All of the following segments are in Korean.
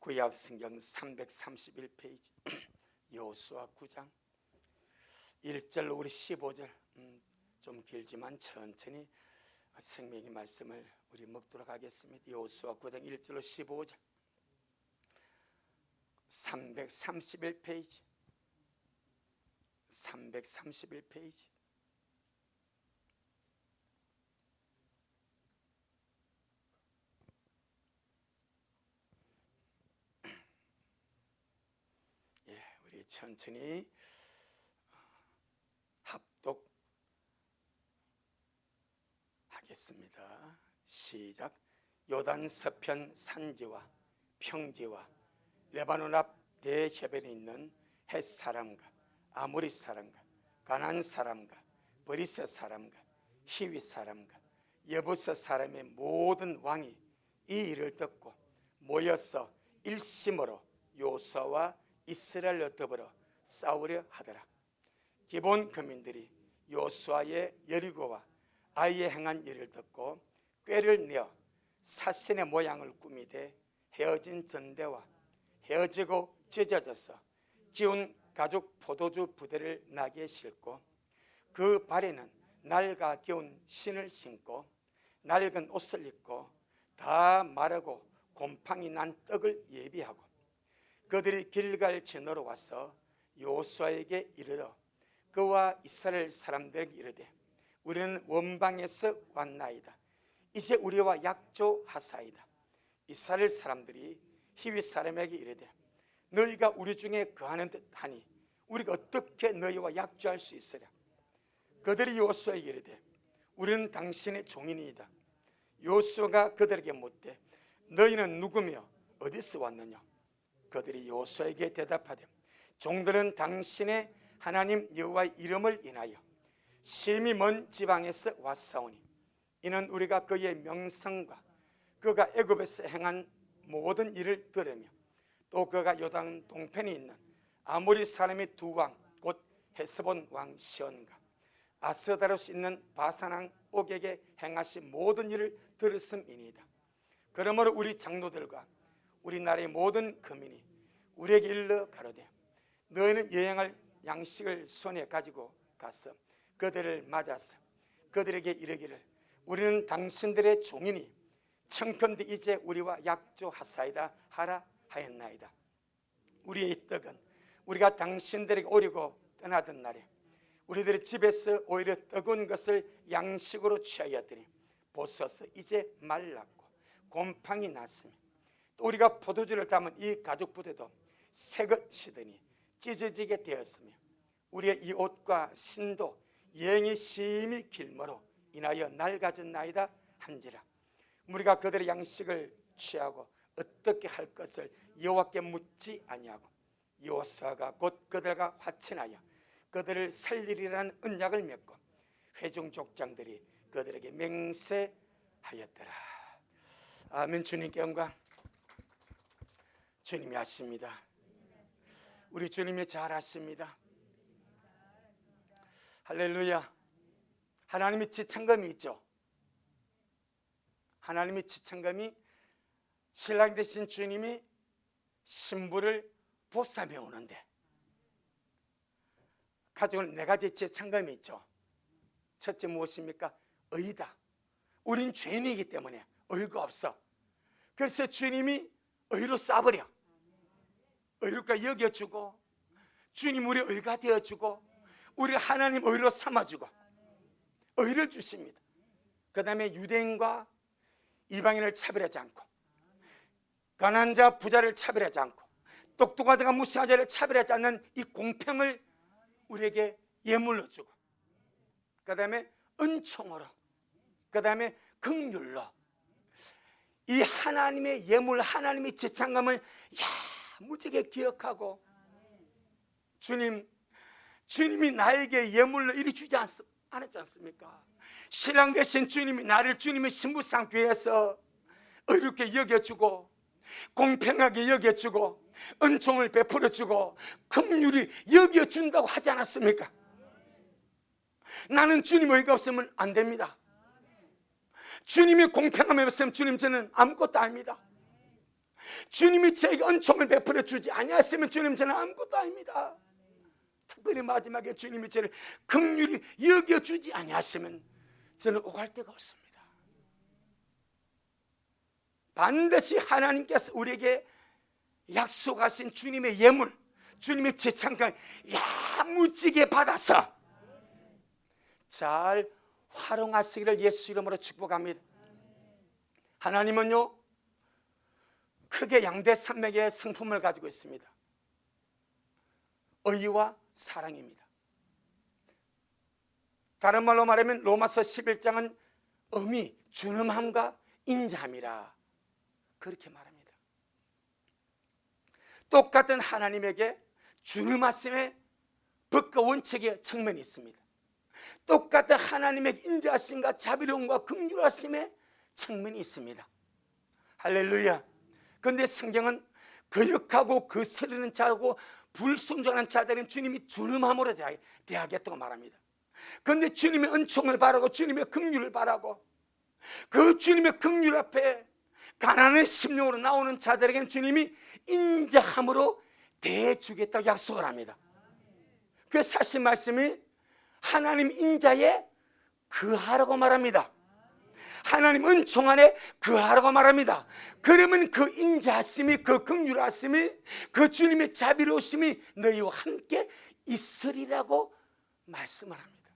구약성경 331페이지 여호수아 9장 1절 우리 15절 좀 길지만 천천히 생명의 말씀을 우리 먹도록 하겠습니다. 여호수아 9장 1절로 15절 331페이지 331페이지 우리 천천히 합독하겠습니다. 시작. 요단 서편 산지와 평지와 레바논 앞 대해변에 있는 헷 사람과 아모리 사람과 가나안 사람과 브리스 사람과 히위 사람과 여부스 사람의 모든 왕이 이 일을 듣고 모여서 일심으로 여호수아와 이스라엘로 더불어 싸우려 하더라. 기본 거민들이 여호수아의 여리고와 아이에 행한 일을 듣고 꾀를 내어 사신의 모양을 꾸미되 헤어진 전대와 헤어지고 찢어져서 기운 가죽 포도주 부대를 나게 싣고 그 발에는 낡아 기운 신을 신고 낡은 옷을 입고 다 마르고 곰팡이 난 떡을 예비하고 그들이 길갈 진으로 와서 여호수아에게 이르러 그와 이스라엘 사람들에게 이르되 우리는 원방에서 왔나이다. 이제 우리와 약조하사이다. 이스라엘 사람들이 히위 사람에게 이르되 너희가 우리 중에 거하는 듯하니 우리가 어떻게 너희와 약조할 수 있으랴. 그들이 여호수아에게 이르되 우리는 당신의 종이니이다. 여호수아가 그들에게 묻되 너희는 누구며 어디서 왔느냐. 그들이 여호수아에게 대답하되 종들은 당신의 하나님 여호와의 이름을 인하여 심히 먼 지방에서 왔사오니 이는 우리가 그의 명성과 그가 애굽에서 행한 모든 일을 들으며 또 그가 요단 동편에 있는 아모리 사람의 두 왕 곧 헤스본 왕 시온과 아스다로스 있는 바산 왕 옥에게 행하신 모든 일을 들었음이니이다. 그러므로 우리 장로들과 우리나라의 모든 거민이 우리에게 일러 가로되 너희는 여행할 양식을 손에 가지고 가서 그들을 맞아서 그들에게 이르기를 우리는 당신들의 종이니 청컨대 이제 우리와 약조하사이다 하라 하였나이다. 우리의 떡은 우리가 당신들에게 오리고 떠나던 날에 우리들의 집에서 오히려 뜨거운 것을 양식으로 취하였더니 보소서 이제 말랐고 곰팡이 났으며 또 우리가 포도주를 담은 이 가죽 부대도 새것이더니 찢어지게 되었으며 우리의 이 옷과 신도 여행이 심히 길므로 인하여 낡아졌나이다 한지라. 우리가 그들의 양식을 취하고 어떻게 할 것을 여호와께 묻지 아니하고 여호수아가 곧 그들과 화친하여 그들을 살리리라는 언약을 맺고 회중 족장들이 그들에게 맹세하였더라. 아멘. 주님께 영광. 주님이 하십니다. 우리 주님이 잘하십니다. 할렐루야. 하나님의 지창금이 있죠. 하나님의 지창금이 신랑 되신 주님이 신부를 보쌈해 오는데 가족은 네 가지 지창금이 있죠. 첫째 무엇입니까? 의다. 우린 죄인이기 때문에 의가 없어. 그래서 주님이 의로 싸버려. 의롭게 여겨주고 주님 우리 의가 되어주고 우리 하나님 의로 삼아주고 의를 주십니다. 그 다음에 유대인과 이방인을 차별하지 않고 가난한 자 부자를 차별하지 않고 똑똑한 자가 무식한 자를 차별하지 않는 이 공평을 우리에게 예물로 주고 그 다음에 은총으로 그 다음에 긍휼로 이 하나님의 예물 하나님의 지창감을 무지하게 기억하고 주님이 나에게 예물로 이리 주지 않았지 않습니까? 신랑 되신 주님이 나를 주님의 신부상 교회에서 의롭게 여겨주고 공평하게 여겨주고 은총을 베풀어주고 긍휼히 여겨준다고 하지 않았습니까? 나는 주님 의가 없으면 안 됩니다. 주님이 공평함이 없으면 주님 저는 아무것도 아닙니다. 주님이 저에게 은총을 베풀어 주지 아니하시면 주님 저는 아무것도 아닙니다. 특별히 마지막에 주님이 저를 긍휼히 여겨주지 아니하시면 저는 오갈 데가 없습니다. 반드시 하나님께서 우리에게 약속하신 주님의 예물, 주님의 제창을 야무지게 받아서 잘 활용하시기를 예수 이름으로 축복합니다. 하나님은요 크게 양대 산맥의 성품을 가지고 있습니다. 의와 사랑입니다. 다른 말로 말하면 로마서 11장은 의미, 준엄함과 인자함이라 그렇게 말합니다. 똑같은 하나님에게 준엄하심의 법과 원칙의 측면이 있습니다. 똑같은 하나님의 인자하심과 자비로움과 긍휼하심의 측면이 있습니다. 할렐루야. 그런데 성경은 거역하고 거스르는 자고 불순종하는 자들은 주님이 준엄함으로 대하겠다고 말합니다. 그런데 주님의 은총을 바라고 주님의 긍휼을 바라고 그 주님의 긍휼 앞에 가난한 심령으로 나오는 자들에게는 주님이 인자함으로 대해주겠다고 약속을 합니다. 그 사실 말씀이 하나님 인자에 거하라고 말합니다. 하나님 은총 안에 거하라고 말합니다. 그러면 그 인자하심이, 그 긍휼하심이, 그 주님의 자비로우심이 너희와 함께 있으리라고 말씀을 합니다.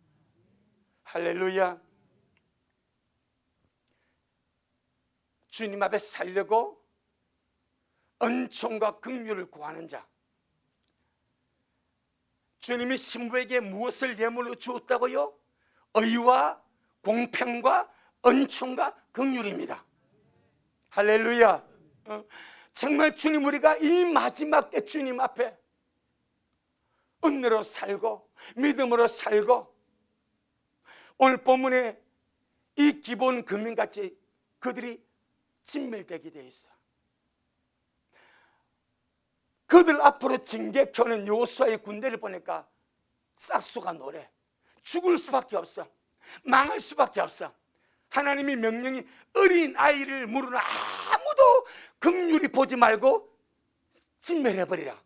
할렐루야. 주님 앞에 살려고 은총과 긍휼을 구하는 자, 주님이 신부에게 무엇을 예물로 주었다고요? 의와 공평과 은총과 긍휼입니다. 할렐루야. 정말 주님, 우리가 이 마지막 때 주님 앞에 은혜로 살고 믿음으로 살고, 오늘 본문에 이 기본 금민같이 그들이 진멸되게 돼 있어. 그들 앞으로 징계켜는 여호수아의 군대를 보니까 싹수가 노래. 죽을 수밖에 없어. 망할 수밖에 없어. 하나님이 명령이 어린 아이를 물으나 아무도 긍휼히 보지 말고 진멸해버리라.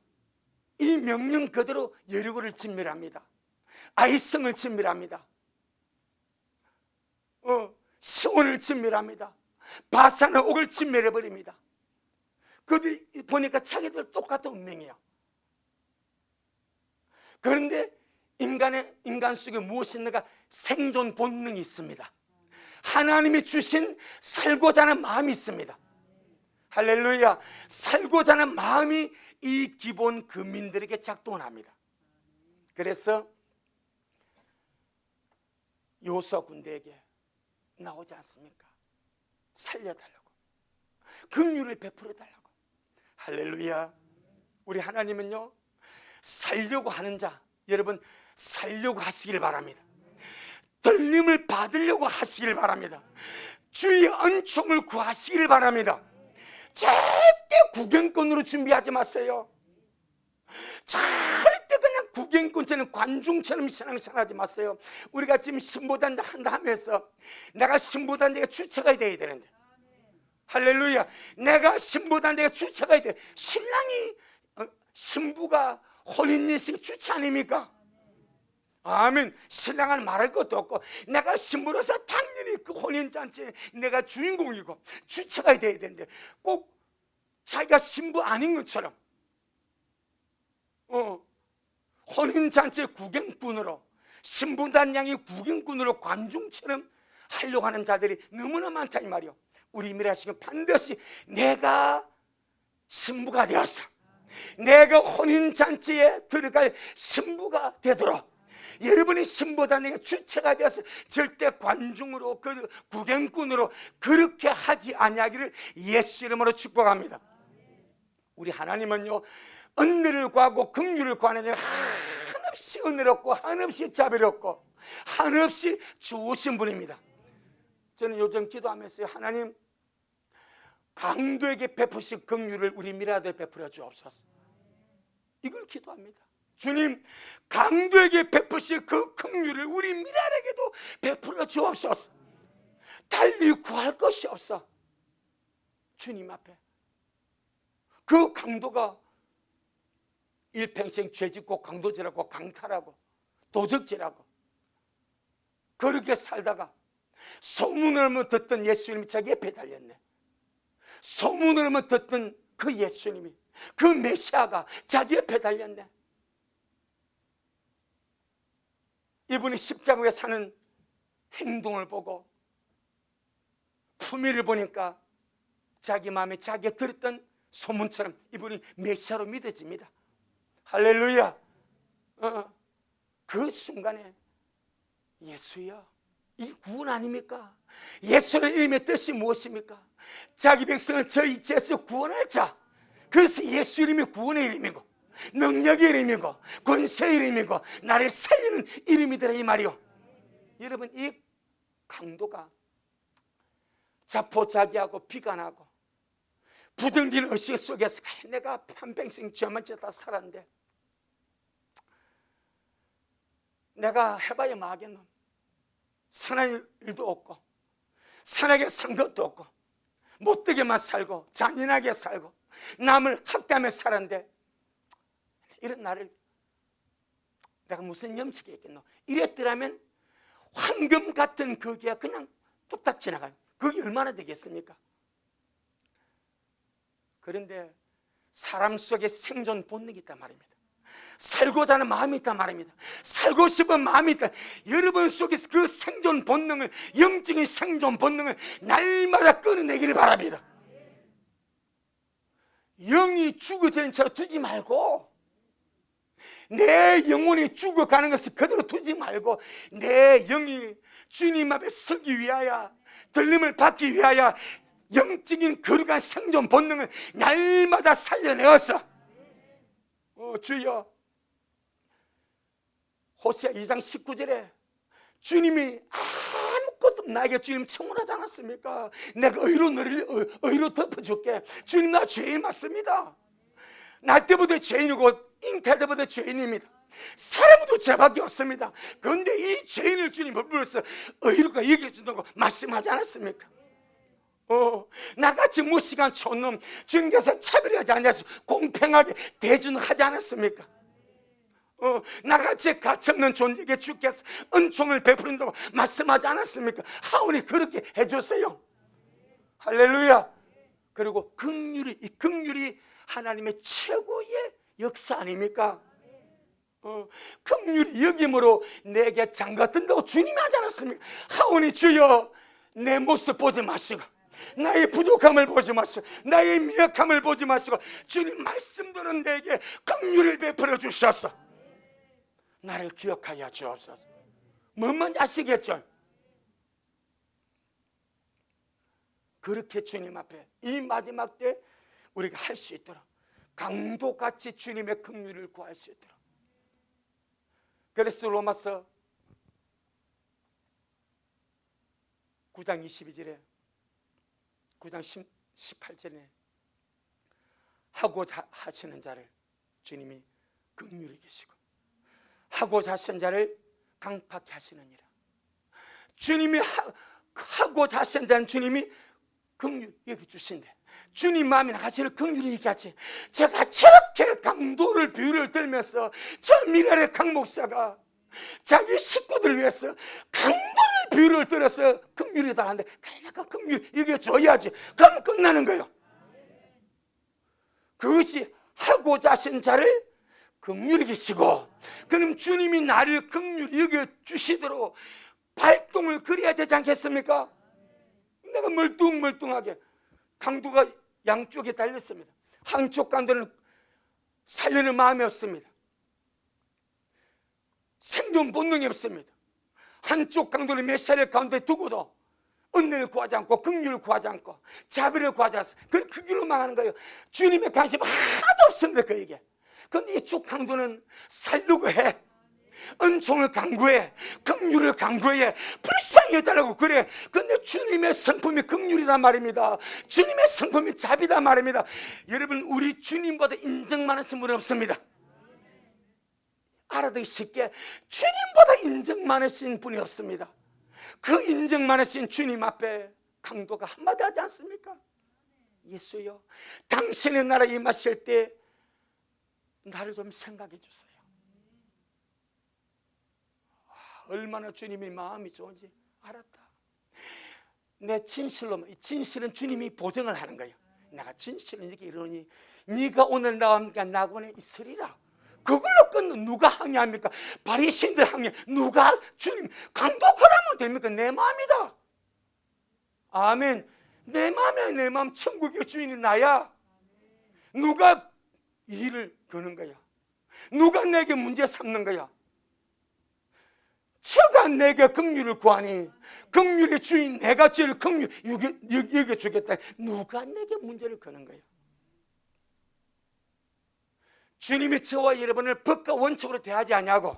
이 명령 그대로 여리고를 진멸합니다. 아이성을 진멸합니다. 시온을 진멸합니다. 바산의 옥을 진멸해버립니다. 그들이 보니까 자기들 똑같은 운명이에요. 그런데 인간 속에 무엇이 있는가? 생존 본능이 있습니다. 하나님이 주신 살고자 하는 마음이 있습니다. 할렐루야. 살고자 하는 마음이 이 기본 금민들에게 작동을 합니다. 그래서 여호수아 군대에게 나오지 않습니까? 살려달라고, 긍휼을 베풀어 달라고. 할렐루야. 우리 하나님은요 살려고 하는 자, 여러분 살려고 하시길 바랍니다. 들림을 받으려고 하시길 바랍니다. 주의 은총을 구하시길 바랍니다. 절대 구경꾼으로 준비하지 마세요. 절대 그냥 구경꾼처럼 관중처럼 신앙생활하지 마세요. 우리가 지금 신부단장 한다 하면서 내가 신부단장에 주체가 돼야 되는데, 할렐루야, 내가 신부단장에 주체가 돼야 돼. 신랑이 신부가 혼인예식 주체 아닙니까? 아멘. 신랑은 말할 것도 없고 내가 신부로서 당연히 그 혼인잔치에 내가 주인공이고 주체가 돼야 되는데, 꼭 자기가 신부 아닌 것처럼 혼인잔치의 구경꾼으로, 신부단장이 구경꾼으로 관중처럼 하려고 하는 자들이 너무나 많다 이 말이요. 우리 미래하시면 반드시 내가 신부가 되어서 내가 혼인잔치에 들어갈 신부가 되도록 여러분이 신부단장의 주체가 되어서 절대 관중으로, 그 구경꾼으로 그렇게 하지 아니하기를 예수 이름으로 축복합니다. 우리 하나님은요 은혜를 구하고 긍휼을 구하는 자는 한없이 은혜롭고 한없이 자비롭고 한없이 좋으신 분입니다. 저는 요즘 기도하면서 하나님, 강도에게 베푸신 긍휼을 우리 미라도에 베풀어 주옵소서, 이걸 기도합니다. 주님, 강도에게 베푸신 그 긍휼을 우리 미랄에게도 베풀어 주옵소서. 달리 구할 것이 없어. 주님 앞에 그 강도가 일평생 죄짓고 강도질하고 강탈하고 도적질하고 그렇게 살다가 소문으로만 듣던 예수님이 자기 옆에 달렸네. 소문으로만 듣던 그 예수님이, 그 메시아가 자기 옆에 달렸네. 이분이 십자가에 사는 행동을 보고 품위를 보니까 자기 마음에 자기가 들었던 소문처럼 이분이 메시아로 믿어집니다. 할렐루야. 그 순간에 예수여, 이 구원 아닙니까? 예수는 이름의 뜻이 무엇입니까? 자기 백성을 저희 죄에서 구원할 자. 그래서 예수 이름이 구원의 이름이고 능력의 이름이고 권세의 이름이고 나를 살리는 이름이더라 이 말이요. 여러분, 이 강도가 자포자기하고 비관하고 부둥긴 의식 속에서 내가 한평생 죄만 짓다 살았는데 내가 해봐야 뭐하겠노. 선한 일도 없고 선하게 산 것도 없고 못되게만 살고 잔인하게 살고 남을 학대하며 살았는데 이런 나를 내가 무슨 염치가 있겠노. 이랬더라면 황금 같은 거기에 그냥 뚝딱 지나가요. 그게 얼마나 되겠습니까? 그런데 사람 속에 생존 본능이 있단 말입니다. 살고자 하는 마음이 있단 말입니다. 살고 싶은 마음이 있다. 여러분 속에서 그 생존 본능을, 영적인 생존 본능을 날마다 끌어내기를 바랍니다. 영이 죽어지는 채로 두지 말고 내 영혼이 죽어가는 것을 그대로 두지 말고 내 영이 주님 앞에 서기 위하여 들림을 받기 위하여 영적인 거룩한 생존 본능을 날마다 살려내어서 주여, 호세아 2장 19절에 주님이 아무것도 나에게 주님 청혼하지 않았습니까? 내가 의로 덮어줄게. 주님, 나 죄인 맞습니다. 날 때부터 죄인이고 잉탈 때부터 죄인입니다. 사람도 죄밖에 없습니다. 그런데 이 죄인을 주님 법으로서 의롭게 여겨준다고 말씀하지 않았습니까? 나같이 무식한 촌놈 주님께서 차별하지 않아서 공평하게 대준하지 않았습니까? 나같이 가치없는 존재에게 주께서 은총을 베푸는다고 말씀하지 않았습니까? 하오니 그렇게 해줬어요. 할렐루야. 그리고 이 긍휼이 하나님의 최고의 역사 아닙니까? 긍휼이 여김으로 내게 장가 든다고 주님이 하지 않았습니까? 하오니 주여, 내 모습 보지 마시고 나의 부족함을 보지 마시고 나의 미약함을 보지 마시고 주님 말씀들은 내게 긍휼을 베풀어 주셔서 나를 기억하여 주옵소서. 뭔지 아시겠죠? 그렇게 주님 앞에 이 마지막 때 우리가 할 수 있도록 강도같이 주님의 긍휼을 구할 수 있도록. 그래서 로마서 9장 22절에 9장 18절에 하고자 하시는 자를 주님이 긍휼히 계시고 하고자 하시는 자를 강팍히 하시느니라. 주님이 하고자 하시는 자는 주님이 긍휼히 여겨주신대. 주님 마음이나 가치를 긍휼히 얘기하지. 제가 저렇게 강도를 비유를 들면서 저 미랄의 강 목사가 자기 식구들 위해서 강도를 비유를 들어서 긍휼히 달하는데 그래, 내가 긍휼히 여겨줘야지. 그럼 끝나는 거예요. 그것이 하고자 하신 자를 긍휼히 계시고, 그럼 주님이 나를 긍휼히 여겨주시도록 발동을 그려야 되지 않겠습니까? 내가 멀뚱멀뚱하게 강도가 양쪽에 달렸습니다. 한쪽 강도는 살려는 마음이 없습니다. 생존 본능이 없습니다. 한쪽 강도는 메시아를 가운데 두고도 은혜를 구하지 않고 긍휼을 구하지 않고 자비를 구하지 않아서 그 길로 망하는 거예요. 주님의 관심 하나도 없습니다, 그에게. 그런데 이쪽 강도는 살려고 해. 은총을 강구해, 긍휼을 강구해, 불쌍히 해달라고 그래. 근데 주님의 성품이 긍휼이란 말입니다. 주님의 성품이 자비단 말입니다. 여러분, 우리 주님보다 인정 많으신 분은 없습니다. 알아듣기 쉽게, 주님보다 인정 많으신 분이 없습니다. 그 인정 많으신 주님 앞에 강도가 한마디 하지 않습니까? 예수여, 당신의 나라 임하실 때 나를 좀 생각해 주세요. 얼마나 주님이 마음이 좋은지 알았다. 내 진실은 주님이 보증을 하는 거예요. 내가 진실은 이렇게 이러니 네가 오늘 나와 함께 나고는 있으리라. 그걸로 끊는 누가 항의합니까? 바리새인들 항의. 누가 주님 강독하라면 됩니까? 내 마음이다. 아멘. 내 마음이야. 내 마음. 천국의 주인이 나야. 누가 일을 거는 거야? 누가 내게 문제 삼는 거야? 저가 내게 긍휼을 구하니 긍휼의 주인 내가 제일 긍휼 여겨주겠다. 누가 내게 문제를 거는 거야? 주님이 저와 여러분을 법과 원칙으로 대하지 않냐고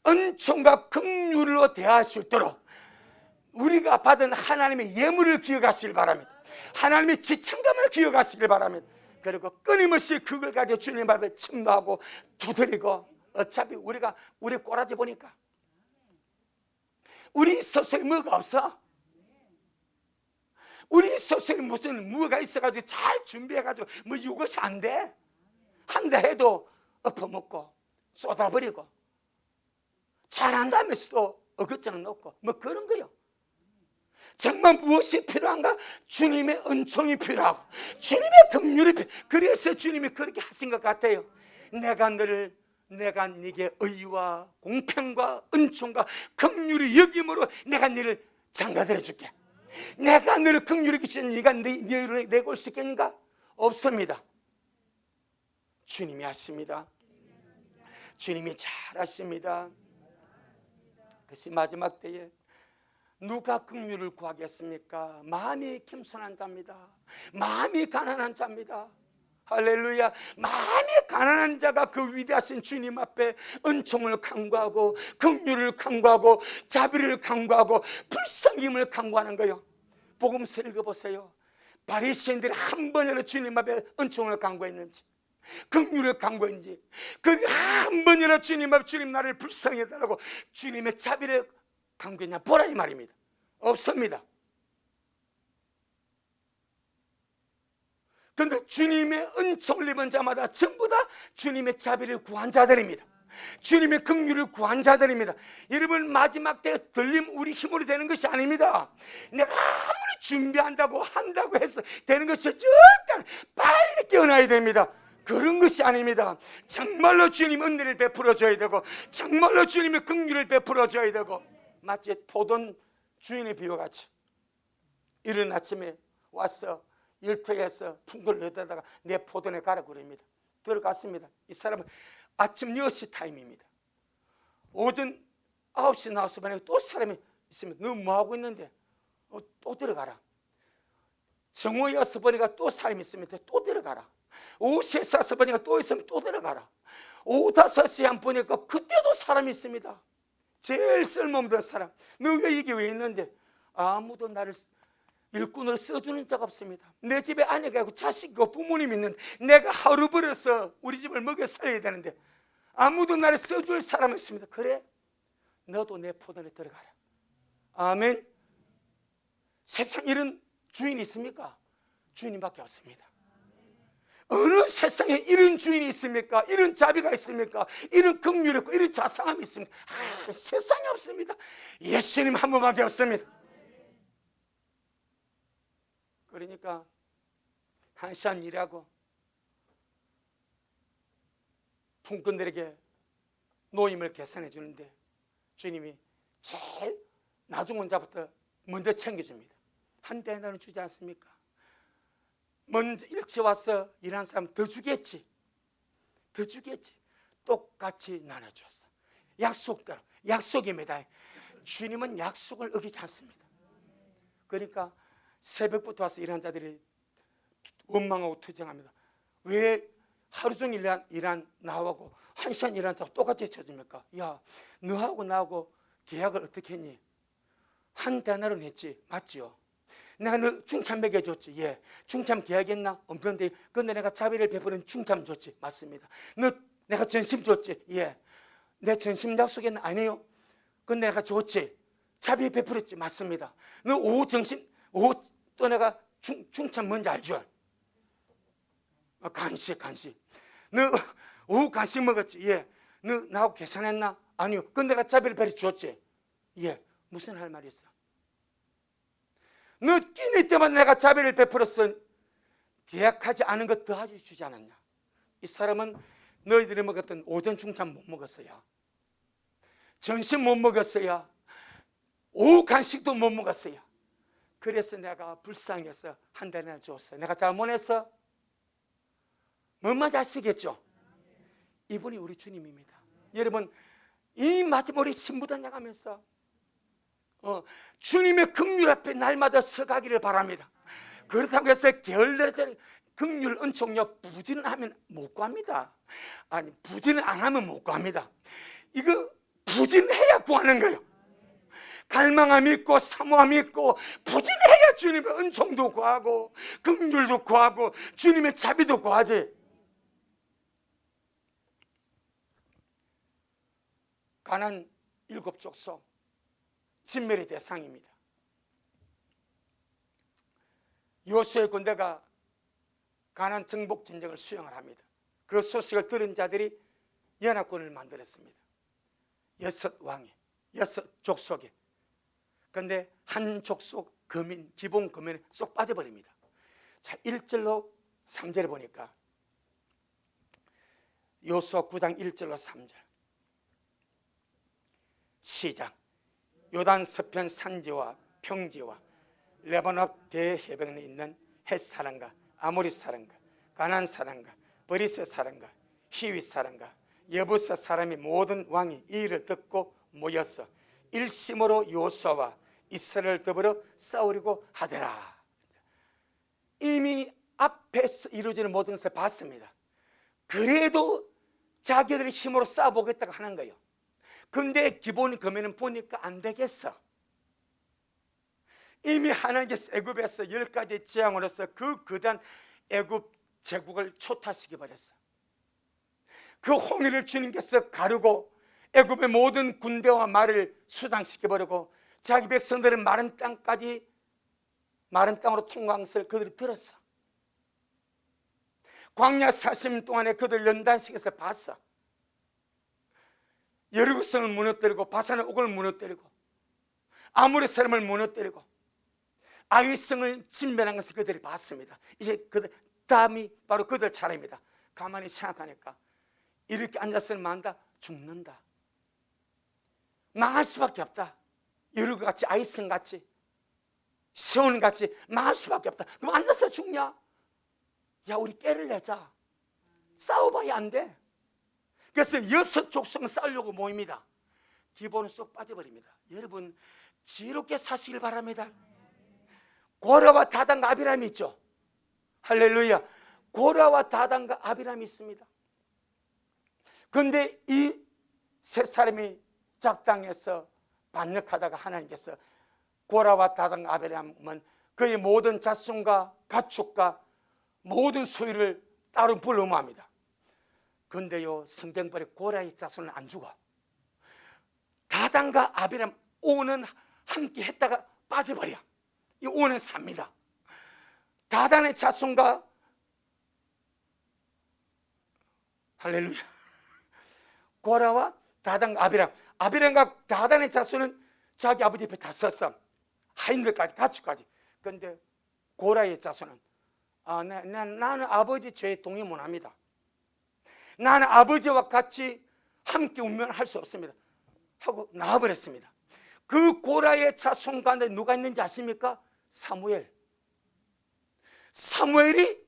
은총과 긍휼로 대할 수 있도록 우리가 받은 하나님의 예물을 기억하시길 바랍니다. 하나님의 지창감을 기억하시길 바랍니다. 그리고 끊임없이 그걸 가지고 주님 앞에 침노하고 두드리고, 어차피 우리 꼬라지 보니까 우리 스스로 뭐가 없어. 우리 스스로 무슨 뭐가 있어가지고 잘 준비해가지고 뭐 이것이 안 돼. 한다 해도 엎어먹고 쏟아버리고 잘한다면서도 어긋장 놓고 뭐 그런 거요. 정말 무엇이 필요한가? 주님의 은총이 필요하고 주님의 긍휼이 필요하고, 그래서 주님이 그렇게 하신 것 같아요. 내가 네게 의와 공평과 은총과 긍휼이 여김으로 내가 너를 장가들여 줄게. 내가 너를 긍휼히 여기시니 네가 너를 내고 올 수 있겠는가? 없습니다. 주님이 하십니다. 주님이 잘 하십니다. 그것이 마지막 때에 누가 긍휼을 구하겠습니까? 마음이 겸손한 자입니다. 마음이 가난한 자입니다. 할렐루야. 마음이 가난한 자가 그 위대하신 주님 앞에 은총을 간구하고 긍휼을 간구하고 자비를 간구하고 불쌍힘을 간구하는 거예요. 복음서 읽어보세요. 바리새인들이 한 번이라도 주님 앞에 은총을 간구했는지 긍휼을 간구했는지, 그 한 번이라도 주님 앞에 주님 나를 불쌍히 해달라고 주님의 자비를 간구했냐 보라 이 말입니다. 없습니다. 그런데 주님의 은총을 입은 자마다 전부 다 주님의 자비를 구한 자들입니다. 주님의 긍휼을 구한 자들입니다. 여러분, 마지막 때에 들림 우리 힘으로 되는 것이 아닙니다. 내가 아무리 준비한다고 한다고 해서 되는 것이 절대 빨리 깨어나야 됩니다. 그런 것이 아닙니다. 정말로 주님 은혜를 베풀어 줘야 되고 정말로 주님의 긍휼을 베풀어 줘야 되고, 마치 포도원 주인의 비유같이 이른 아침에 와서 일터에서 풍구를 내다가 내 포도원에 가라 그럽니다. 들어갔습니다. 이 사람은 아침 6시 타임입니다. 오전 9시 나와서 만약에 또 사람이 있으면 너 뭐하고 있는데? 또 들어가라. 정오에 와서 보니까 또 사람이 있으면 또 들어가라. 오후 3시 와서 보니까 또 있으면 또 들어가라. 오후 5시에 한 번 보니까 그때도 사람이 있습니다. 제일 쓸모없는 사람. 너 왜 이게 왜 있는데? 아무도 나를 일꾼으로 써주는 자가 없습니다. 내 집에 아내가 있고 자식 있고 부모님 있는데 내가 하루 벌어서 우리 집을 먹여 살려야 되는데 아무도 나를 써줄 사람이 없습니다. 그래? 너도 내 포도원에 들어가라. 아멘. 세상 이런 주인이 있습니까? 주님밖에 없습니다. 어느 세상에 이런 주인이 있습니까? 이런 자비가 있습니까? 이런 긍휼이 있고 이런 자상함이 있습니까? 세상에 없습니다. 예수님 한 분밖에 없습니다. 그러니까 1시간 일하고 품꾼들에게 노임을 계산해 주는데 주님이 제일 나중 온 자부터 먼저 챙겨줍니다. 한 데나는 주지 않습니까? 먼저 일찍 와서 일하는 사람 더 주겠지. 더 주겠지. 똑같이 나눠줬어. 약속대로. 약속입니다. 주님은 약속을 어기지 않습니다. 그러니까 새벽부터 와서 일하는 자들이 원망하고 투정합니다. 왜 하루 종일 일한 나하고 1시간 일한 자하고 똑같이 쳐줍니까? 야, 너하고 나하고 계약을 어떻게 했니? 한 데나리온 했지. 맞지요? 내가 너 중참 먹여줬지. 예. 중참 계약했나? 없는데 근데 내가 자비를 베푸는 중참 줬지. 맞습니다. 너 내가 전심 줬지. 예. 내 전심 약속했나? 아니요. 근데 내가 줬지. 자비 베풀었지. 맞습니다. 너 오후 정심 오후 또 내가 중참 뭔지 알죠? 간식. 너 오후 간식 먹었지? 예. 너 나하고 계산했나? 아니요. 근데 내가 자비를 베리 줬지? 예. 무슨 할 말이 있어? 너 끼니 때문에 내가 자비를 베풀었어. 계약하지 않은 것 더하지 주지 않았냐? 이 사람은 너희들이 먹었던 오전 중餐못 먹었어요. 점심 못 먹었어요. 오후 간식도 못 먹었어요. 그래서 내가 불쌍해서 한 달이나 줬어요. 내가 잘못했어? 뭔 말인지 아시겠죠? 이분이 우리 주님입니다. 여러분, 이 마지막에 신부단 나가면서 주님의 긍휼 앞에 날마다 서가기를 바랍니다. 그렇다고 해서 게을러져 긍휼 은총력 부진하면 못 구합니다. 아니, 부진을 안 하면 못 구합니다. 이거 부진해야 구하는 거예요. 갈망함이 있고 사모함이 있고 부진해야 주님의 은총도 구하고 긍휼도 구하고 주님의 자비도 구하지. 가나안 7족속 진멸의 대상입니다. 여호수아의 군대가 가나안 정복 전쟁을 수행을 합니다. 그 소식을 들은 자들이 연합군을 만들었습니다. 6왕이 6족속에. 그런데 한 족속 거민, 기본 거민에 쏙 빠져버립니다. 자, 1절로 3절에 보니까 여호수아 9장 1절로 3절 시작. 요단 서편 산지와 평지와 레바논 대해변에 있는 헷 사람과 아모리 사람과 가나안 사람과 브리스 사람과 히윗 사람과 여부스 사람이 모든 왕이 이 일을 듣고 모여서 일심으로 여호수아와 이스라엘을 더불어 싸우려고 하더라. 이미 앞에서 이루어지는 모든 것을 봤습니다. 그래도 자기들의 힘으로 싸워보겠다고 하는 거예요. 근데 기본 금에는 보니까 안 되겠어. 이미 하나님께서 애굽에서 10가지 재앙으로서 그 거대한 애굽 제국을 초타시켜 버렸어. 그 홍해를 주님께서 가르고 애굽의 모든 군대와 말을 수장시켜 버리고 자기 백성들은 마른 땅까지 마른 땅으로 통과한 것을 그들이 들었어. 광야 40년 동안에 그들 연단식에서 봤어. 여리고성을 무너뜨리고 바산의 옥을 무너뜨리고 아모리 사람을 무너뜨리고 아이성을 진멸한 것을 그들이 봤습니다. 이제 그들 다음이 바로 그들 차례입니다. 가만히 생각하니까 이렇게 앉아서는 만다 죽는다. 망할 수밖에 없다. 여리고같이 아이성같이 시온같이 망할 수밖에 없다. 그럼 앉아서 죽냐? 야, 우리 깨를 내자. 싸워봐야 안 돼. 그래서 6족속은 싸우려고 모입니다. 기본은 쏙 빠져버립니다. 여러분, 지혜롭게 사시길 바랍니다. 고라와 다단과 아비람이 있죠. 할렐루야. 고라와 다단과 아비람이 있습니다. 그런데 이 세 사람이 작당해서 반역하다가 하나님께서 고라와 다단과 아비람은 그의 모든 자손과 가축과 모든 소유를 따로 불러모합니다. 그런데요, 성경벌에 고라의 자손은 안 죽어. 다단과 아비람 오는 함께 했다가 빠져버려. 이 오는 삽니다. 다단의 자손과 할렐루야. 고라와 다단과 아비람과 다단의 자손은 자기 아버지 옆에 다 섰어. 하인들까지 가축까지. 그런데 고라의 자손은 나는 아버지 죄에 동의 못합니다. 나는 아버지와 같이 함께 운명을 할 수 없습니다 하고 나와버렸습니다. 그 고라의 자손 가운데 누가 있는지 아십니까? 사무엘이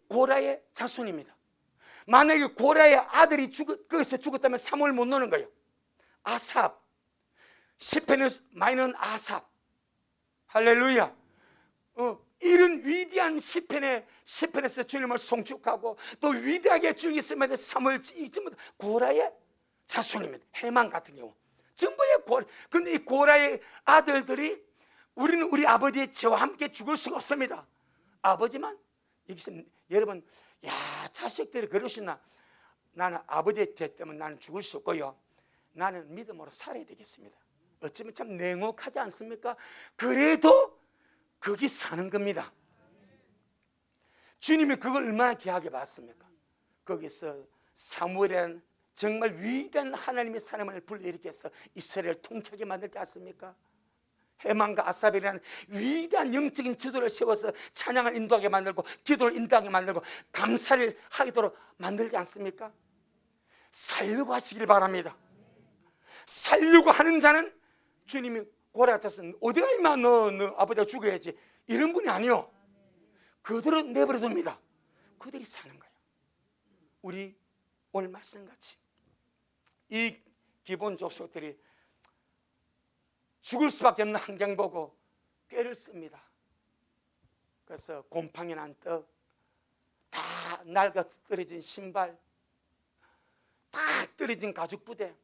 고라의 자손입니다. 만약에 고라의 아들이 거기서 죽었다면 사무엘 못 노는 거예요. 아삽, 시편에 많이 넣은 아삽, 할렐루야. 이런 위대한 시편에서 주님을 송축하고 또 위대하게 주님 있으면 사무엘 전부 고라의 자손입니다. 해만 같은 경우 전부의 고라. 근데 이 고라의 아들들이 우리는 우리 아버지의 죄와 함께 죽을 수가 없습니다. 아버지만 여러분, 야, 자식들이 그러시나? 나는 아버지의 죄 때문에 나는 죽을 수 없고요, 나는 믿음으로 살아야 되겠습니다. 어쩌면 참 냉혹하지 않습니까? 그래도 거기 사는 겁니다. 주님이 그걸 얼마나 귀하게 봤습니까? 거기서 사무엘이라는 정말 위대한 하나님의 사람을 불러일으켜서 이스라엘을 통치하게 만들지 않습니까? 해만과 아삽이라는 위대한 영적인 지도를 세워서 찬양을 인도하게 만들고 기도를 인도하게 만들고 감사를 하도록 만들지 않습니까? 살려고 하시길 바랍니다. 살려고 하는 자는 주님이 고래 같아서 어디가 임마 너 아버지가 죽어야지 이런 분이 아니요. 그들은 내버려 둡니다. 그들이 사는 거예요. 우리 오늘 말씀같이 이 기본 족속들이 죽을 수밖에 없는 환경 보고 꾀를 씁니다. 그래서 곰팡이 난 떡, 다 낡아 떨어진 신발, 다 떨어진 가죽 부대,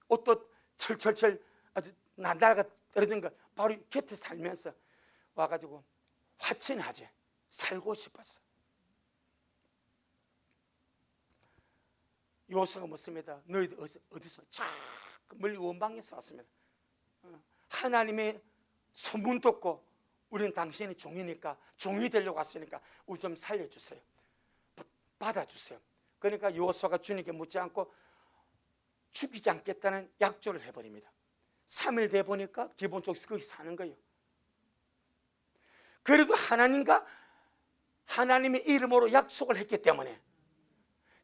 옷도 철철철 아주 낡아 떨어진 거 바로 곁에 살면서 와가지고 화친하지 살고 싶었어. 요소가 묻습니다. 너희들 어디서 자꾸 멀리 원방에서 왔습니다. 하나님의 소문 듣고 우리는 당신의 종이니까 종이 되려고 왔으니까 우리 좀 살려주세요. 받아주세요. 그러니까 요소가 주님께 묻지 않고 죽이지 않겠다는 약조를 해버립니다. 3일 돼 보니까 기본적으로 거기 사는 거예요. 그래도 하나님과 하나님의 이름으로 약속을 했기 때문에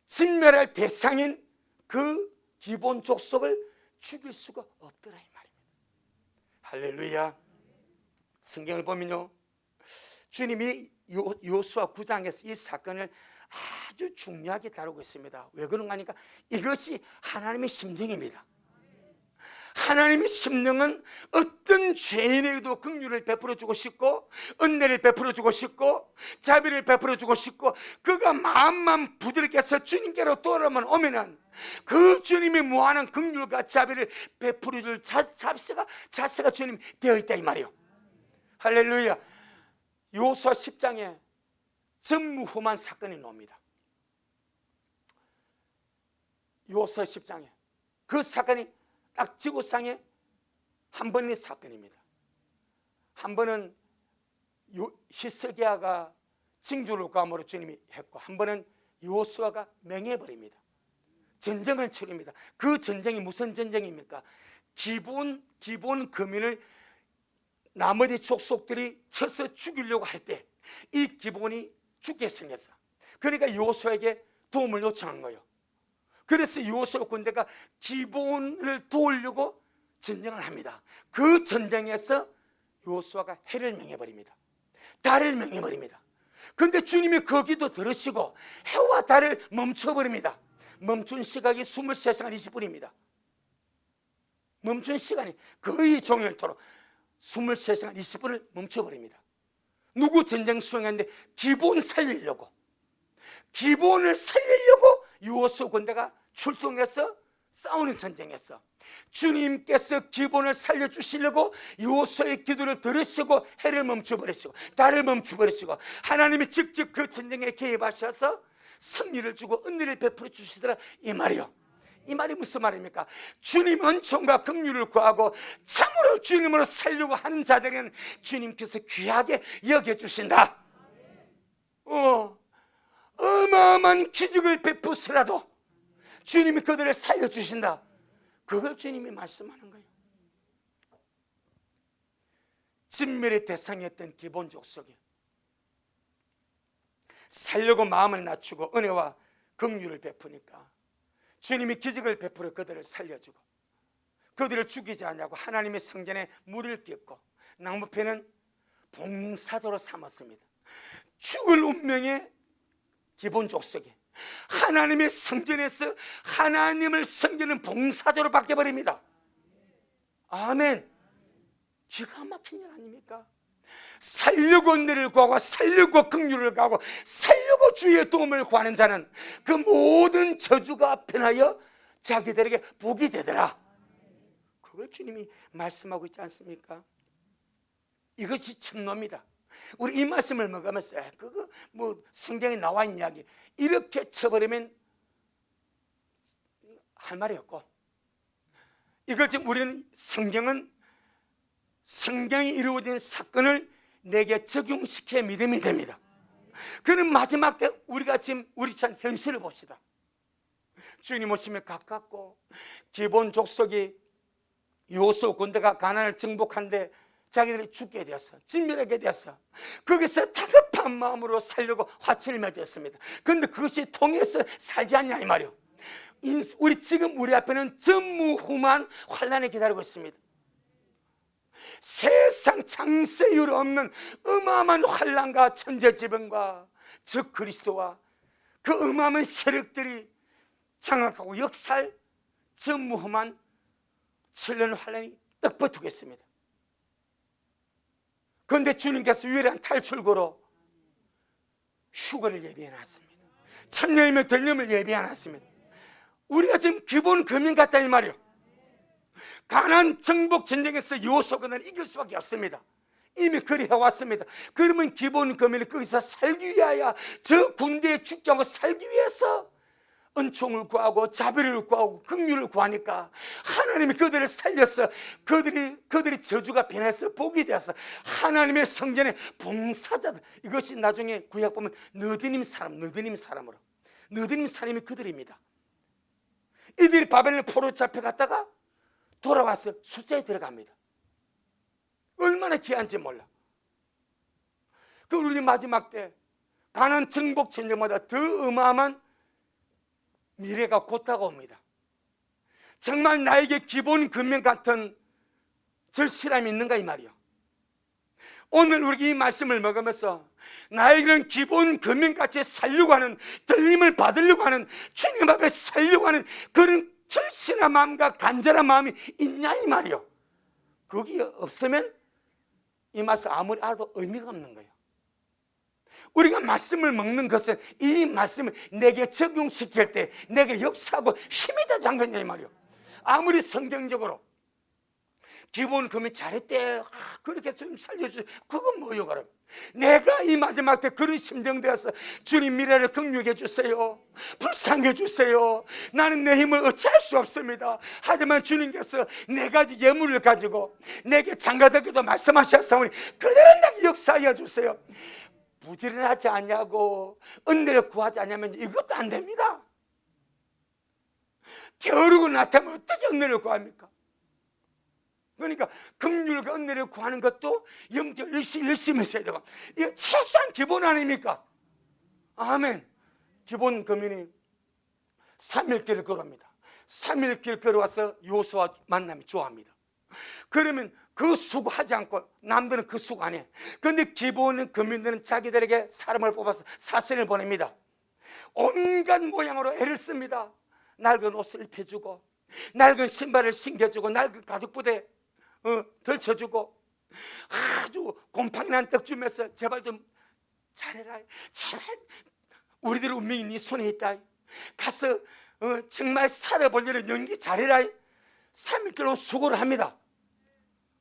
진멸할 대상인 그 기본 족속을 죽일 수가 없더라 이 말입니다. 할렐루야. 성경을 보면요, 주님이 요수아 9장에서 이 사건을 아주 중요하게 다루고 있습니다. 왜 그런가 하니까 이것이 하나님의 심정입니다. 하나님의 심령은 어떤 죄인에게도 긍휼을 베풀어주고 싶고 은혜를 베풀어주고 싶고 자비를 베풀어주고 싶고 그가 마음만 부드럽게 해서 주님께로 돌아오면은 그 주님이 무한한 긍휼과 자비를 베풀어줄 자세가 주님 되어 있다 이 말이에요. 할렐루야. 요수아 10장에 전무후무한 사건이 나옵니다. 요수아 10장에 그 사건이 딱 지구상에 한 번의 사건입니다. 한 번은 히스기야가 징조를 감으로 주님이 했고 한 번은 요수아가 맹해버립니다. 전쟁을 치릅니다. 그 전쟁이 무슨 전쟁입니까? 기본 거민을 나머지 족속들이 쳐서 죽이려고 할 때 이 기본이 죽게 생겼어. 그러니까 요수아에게 도움을 요청한 거예요. 그래서 요수아 군대가 기본을 도우려고 전쟁을 합니다. 그 전쟁에서 요수아가 해를 명해버립니다. 달을 명해버립니다. 그런데 주님이 거기도 들으시고 해와 달을 멈춰버립니다. 멈춘 시각이 23시간 20분입니다. 멈춘 시간이 거의 종일토록 23시간 20분을 멈춰버립니다. 누구 전쟁 수행하는데 기본을 살리려고 요수아 군대가 출동해서 싸우는 전쟁에서 주님께서 기본을 살려주시려고 요수아의 기도를 들으시고 해를 멈춰버리시고 달을 멈춰버리시고 하나님이 직접 그 전쟁에 개입하셔서 승리를 주고 은혜를 베풀어 주시더라 이 말이요. 이 말이 무슨 말입니까? 주님 은총과 긍휼을 구하고 참으로 주님으로 살려고 하는 자들에게는 주님께서 귀하게 여겨주신다. 어마어마한 기적을 베푸시라도 주님이 그들을 살려주신다. 그걸 주님이 말씀하는 거예요. 진멸의 대상이었던 기본 족속에 살려고 마음을 낮추고 은혜와 긍휼을 베푸니까 주님이 기적을 베풀어 그들을 살려주고 그들을 죽이지 않냐고 하나님의 성전에 물을 띄었고 나무패는 봉사도로 삼았습니다. 죽을 운명의 기본 족속에 하나님의 성전에서 하나님을 섬기는 봉사자로 바뀌어버립니다. 아멘. 기가 막힌 일 아닙니까? 살려고 은혜를 구하고 살려고 긍휼을 구하고 살려고 주의 도움을 구하는 자는 그 모든 저주가 변하여 자기들에게 복이 되더라. 그걸 주님이 말씀하고 있지 않습니까? 이것이 참노입니다. 우리 이 말씀을 먹으면서 그거 뭐 성경에 나와 있는 이야기 이렇게 쳐버리면 할 말이 없고, 이걸 지금 우리는 성경이 이루어진 사건을 내게 적용시켜 믿음이 됩니다. 그는 마지막 때 우리가 지금 우리 참 현실을 봅시다. 주님 오시면 가깝고 기본 족속이 요소 군대가 가나안을 정복한데 자기들이 죽게 되었어. 진멸하게 되었어. 거기서 다급한 마음으로 살려고 화친을 맺었습니다. 그런데 그것이 통해서 살지 않냐 이 말이요. 우리 지금 우리 앞에는 전무후무한 환난이 기다리고 있습니다. 세상 창세 이후로 없는 어마어마한 환난과 천재지변과 적 그리스도와 그 어마어마한 세력들이 장악하고 역살 전무후무한 7년 환난이 딱 붙겠습니다. 그런데 주님께서 유일한 탈출구로 휴거를 예비해놨습니다. 천년이면 들림을 예비해놨습니다. 우리가 지금 기본 금인 같다 이 말이요. 가나안 정복 전쟁에서 요소군을 이길 수밖에 없습니다. 이미 그리 해왔습니다. 그러면 기본 금인은 거기서 살기 위하여 저 군대에 죽지 않고 살기 위해서 은총을 구하고 자비를 구하고 긍휼을 구하니까 하나님이 그들을 살려서 그들이 저주가 변해서 복이 되어서 하나님의 성전의 봉사자들, 이것이 나중에 구약 보면 너드님 사람으로 너드님 사람이 그들입니다. 이들이 바벨론 포로 잡혀갔다가 돌아와서 숫자에 들어갑니다. 얼마나 귀한지 몰라. 그 우리 마지막 때 가나안 정복 전쟁보다 더 어마어마한 미래가 곧 다가옵니다. 정말 나에게 기본 금면 같은 절실함이 있는가 이 말이요. 오늘 우리 이 말씀을 먹으면서 나에게는 기본 금면같이 살려고 하는, 들림을 받으려고 하는, 주님 앞에 살려고 하는 그런 절실한 마음과 간절한 마음이 있냐 이 말이요. 그게 없으면 이 말씀 아무리 알아도 의미가 없는 거예요. 우리가 말씀을 먹는 것은 이 말씀을 내게 적용시킬 때 내게 역사하고 힘이 되지 않겠냐 이 말이요. 아무리 성경적으로 기본 금이 잘했대, 그렇게 좀 살려주세요, 그건 뭐요? 그럼 내가 이 마지막 때 그런 심정되어서 주님 미래를 긍휼해 주세요, 불쌍해 주세요, 나는 내 힘을 어찌할 수 없습니다. 하지만 주님께서 네 가지 예물을 가지고 내게 장가들께도 말씀하셨사오니 그대로 내게 역사하여 주세요. 부지런하지 않냐고 은혜를 구하지 않냐면 이것도 안 됩니다. 게으르고 나타나면 어떻게 은혜를 구합니까? 그러니까 긍휼과 은혜를 구하는 것도 영적 열심히 했어야 되고, 이거 최소한 기본 아닙니까? 아멘. 기본 금연이 3일길을 걸어옵니다. 3일길 걸어와서 요수와 만남이 좋아합니다. 그러면 그 수고하지 않고 남들은 그 수고 안 해. 그런데 기본 금연들은 자기들에게 사람을 뽑아서 사신을 보냅니다. 온갖 모양으로 애를 씁니다. 낡은 옷을 입혀주고, 낡은 신발을 신겨주고, 낡은 가죽부대 덜쳐주고, 아주 곰팡이 난 떡 주면서 제발 좀 잘해라, 제발 우리들 운명이 네 손에 있다, 가서 정말 살아보려는 연기 잘해라. 3일길로 수고를 합니다.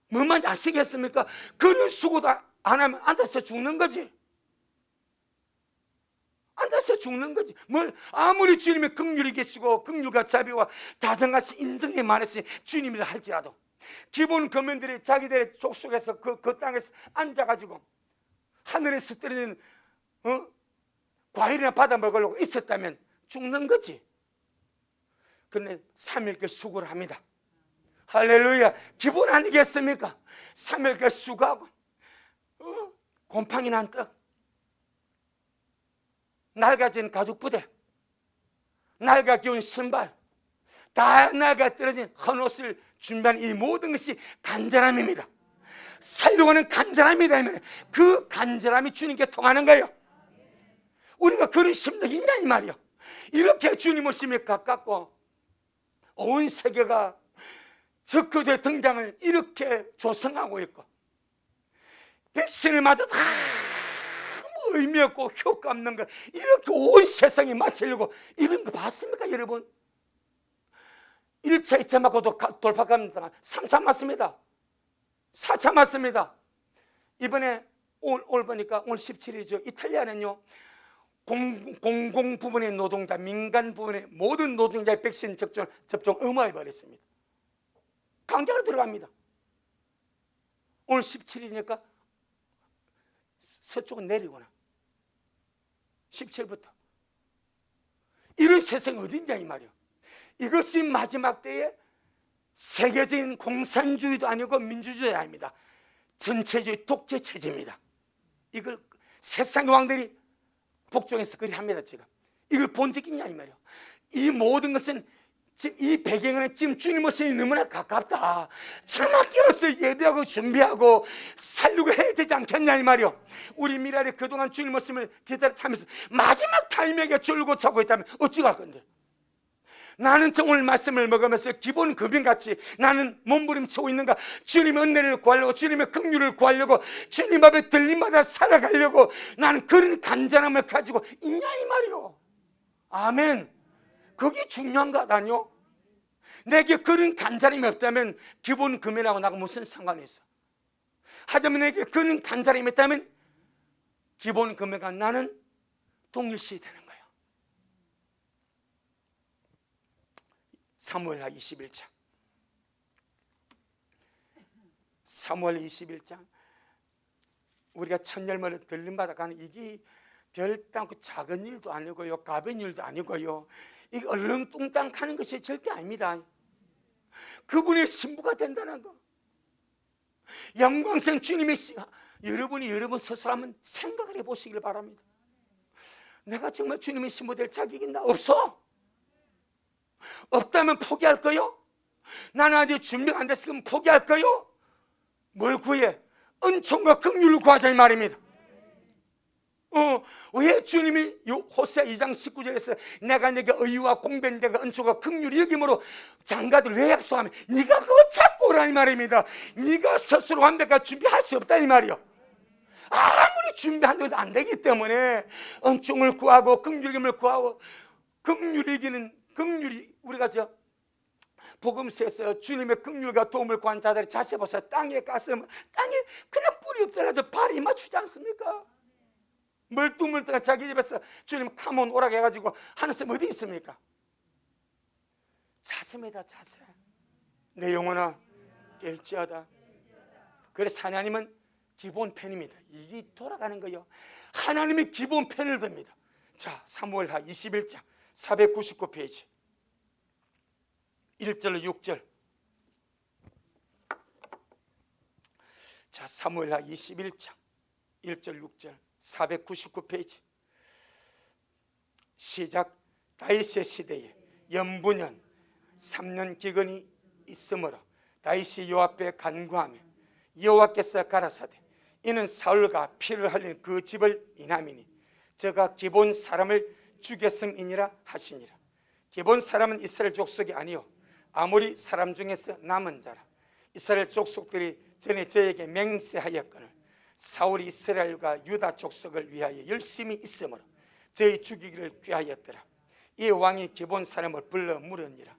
뭐만 아시겠습니까? 그런 수고도 안 하면 앉아서 죽는 거지. 앉아서 죽는 거지. 뭘 아무리 주님의 긍휼이 계시고 긍휼과 자비와 다정하신 인정이 많으신 주님이라 할지라도 기본 거민들이 자기들의 족속에서 그 땅에서 앉아가지고 하늘에서 떨어지는 과일이나 받아 먹으려고 있었다면 죽는 거지. 그런데 3일길 수고를 합니다. 할렐루야. 기본 아니겠습니까? 3일길 수고하고 곰팡이 난 떡, 낡아진 가죽부대, 낡아 끼운 신발, 다 낡아 떨어진 헌옷을 준비한 이 모든 것이 간절함입니다. 살려고 하는 간절함이다. 그 간절함이 주님께 통하는 거예요. 우리가 그런 심정이 있냐 이 말이요. 이렇게 주님 오심에 가깝고 온 세계가 적그리스도의 등장을 이렇게 조성하고 있고, 백신을 맞아 아무 의미 없고 효과 없는 거 이렇게 온 세상에 맞추려고 이런 거 봤습니까 여러분? 1차 2차 맞고도 돌파합니다. 3차 맞습니다. 4차 맞습니다. 이번에 올 보니까 오늘 17일이죠 이탈리아는요 공공 부분의 노동자, 민간 부분의 모든 노동자의 백신 접종 의무화해 버렸습니다. 강제로 들어갑니다. 오늘 17일이니까 서쪽은 내리구나. 17부터. 이런 세상이 어딨냐 이 말이요. 이것이 마지막 때에 세계적인 공산주의도 아니고 민주주의도 아닙니다. 전체주의 독재 체제입니다. 이걸 세상의 왕들이 복종해서 그리 합니다. 지금 이걸 본 적 있냐 이 말이요. 이 모든 것은 지금 이 배경에는 지금 주님 모습이 너무나 가깝다. 차마 깨어서 예배하고 준비하고 살려고 해야 되지 않겠냐 이 말이요. 우리 미라에 그동안 주님 모습을 기다리면서 마지막 타임에게 졸고 차고 있다면 어찌 할 건데? 나는 오늘 말씀을 먹으면서 기본 금연같이 나는 몸부림치고 있는가? 주님의 은혜를 구하려고, 주님의 긍휼을 구하려고, 주님 앞에 들림마다 살아가려고 나는 그런 간절함을 가지고 있냐 이 말이요. 아멘. 그게 중요한 것 아니요? 내게 그런 간절함이 없다면 기본 금연하고 나하고 무슨 상관이 있어? 하지만 내게 그런 간절함이 있다면 기본 금연과 나는 동일시 되는 거예요. 사무엘하 21장. 사무엘 21장. 우리가 천열매를 들림받아 가는 이게 별땅 작은 일도 아니고요, 가벼운 일도 아니고요, 이게 얼렁뚱땅 하는 것이 절대 아닙니다. 그분의 신부가 된다는 거, 영광생 주님의 여러분이 여러분 스스로 한번 생각을 해보시길 바랍니다. 내가 정말 주님의 신부 될 자격이 있나? 없어. 없다면 포기할 거요? 나는 아직 준비가 안 됐으면 포기할 거요? 뭘 구해? 은총과 긍휼을 구하자 이 말입니다. 왜 주님이 호세 2장 19절에서 내가 내게 의와 공변대가 은총과 긍휼이 여김으로 장가들 왜 약속하면 네가 그걸 찾고 오라 이 말입니다. 네가 스스로 완벽하게 준비할 수 없다 이 말이요. 아무리 준비한데도 안 되기 때문에 은총을 구하고 긍휼을 구하고, 긍휼이 우리가 복음서에서 주님의 긍휼과 도움을 구한 자들의 자세 보세요. 땅에 가서 땅에 그냥 뿌리 없더라도 발이 맞추지 않습니까? 멀뚱멀뚱한 자기 집에서 주님 카몬 오라고 해가지고 하는 사람 어디 있습니까? 자세입니다. 자세. 내 영혼아 깰지어다. 그래서 하나님은 기본 편입니다. 이게 돌아가는 거예요. 하나님이 기본 편을 듭니다. 자, 사무엘하 21장 499페이지 1절 6절. 자, 사무엘하 21장 1절 6절 499페이지. 시작. 다윗의 시대에 연분연 3년 기근이 있으므로 다윗이 여호와 앞에 간구하며 여호와께서 가라사대 이는 사울과 피를 흘린 그 집을 인함이니 저가 기본 사람을 죽였음이니라 하시니라. 기본 사람은 이스라엘 족속이 아니요 아모리 사람 중에서 남은 자라. 이스라엘 족속들이 전에 저에게 맹세하였거늘 사울이 이스라엘과 유다 족속을 위하여 열심히 있으므로 저희 죽이기를 귀하였더라. 이 왕이 기본 사람을 불러 물으니라.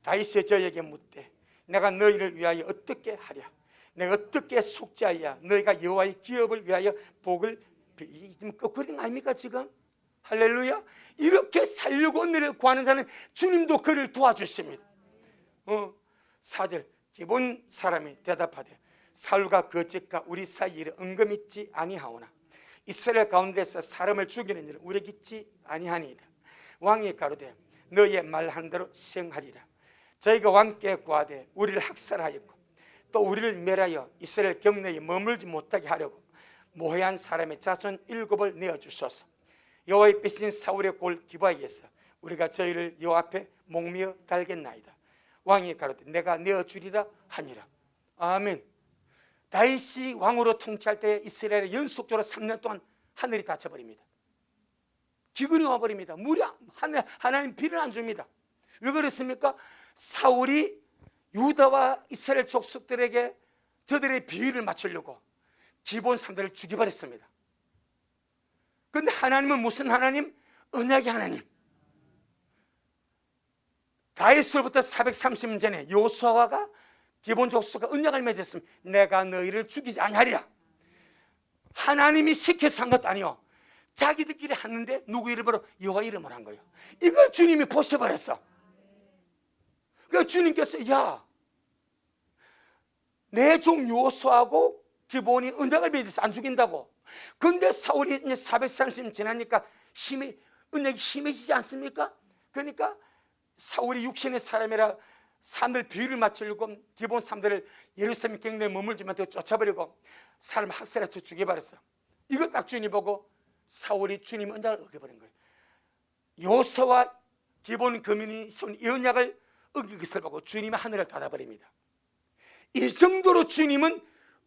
다윗이 저에게 묻되 내가 너희를 위하여 어떻게 하랴? 내가 어떻게 속죄하여 너희가 여호와의 기업을 위하여 복을 지금 거꾸린 거 아닙니까 지금? 할렐루야. 이렇게 살려고 은혜를 구하는 자는 주님도 그를 도와주십니다. 4절. 기본 사람이 대답하되 사울과 그 집과 우리 사이 일에 은금 있지 아니하오나 이스라엘 가운데서 사람을 죽이는 일은 우리에게 있지 아니하니이다. 왕이 가로되 너희의 말한 대로 시행하리라. 저희가 왕께 구하되 우리를 학살하였고 또 우리를 멸하여 이스라엘 경내에 머물지 못하게 하려고 모해한 사람의 자손 7을 내어주소서. 여호와의 빛인 사울의 골 기바에서 우리가 저희를 여호와 앞에 목미어 달겠나이다. 왕이 가로되 내가 내어주리라 하니라. 아멘. 다윗이 왕으로 통치할 때 이스라엘에 연속적으로 3년 동안 하늘이 닫혀버립니다. 기근이 와버립니다. 물이 하나님 비를 안 줍니다. 왜 그랬습니까? 사울이 유다와 이스라엘 족속들에게 저들의 비위를 맞추려고 기본 사람들을 죽여버렸습니다. 그런데 하나님은 무슨 하나님? 언약의 하나님. 다윗으로부터 430년 전에 요수아가 기본 족속과 언약을 맺었으면 내가 너희를 죽이지 아니하리라. 하나님이 시켜서 한 것도 아니요 자기들끼리 하는데 누구 이름으로? 여호와 이름으로 한 거예요. 이걸 주님이 보셔버렸어. 그러니까 주님께서 야, 내 종 요수아하고 기본이 언약을 맺어서 안 죽인다고. 근데 사울이 이제 430년 지나니까 언약이 힘해지지 않습니까? 그러니까 사울이 육신의 사람이라 사람들 비유를 맞추려고 기본 사람들을 예루살렘 경내에 머물지만 쫓아버리고 사람 학살해서 죽여버렸어. 이걸 딱 주님이 보고 사울이 주님 언약을 어겨버린 거예요. 요서와 기본 거민이 세운 이 언약을 어긴 것을 보고 주님이 하늘을 닫아버립니다. 이 정도로 주님은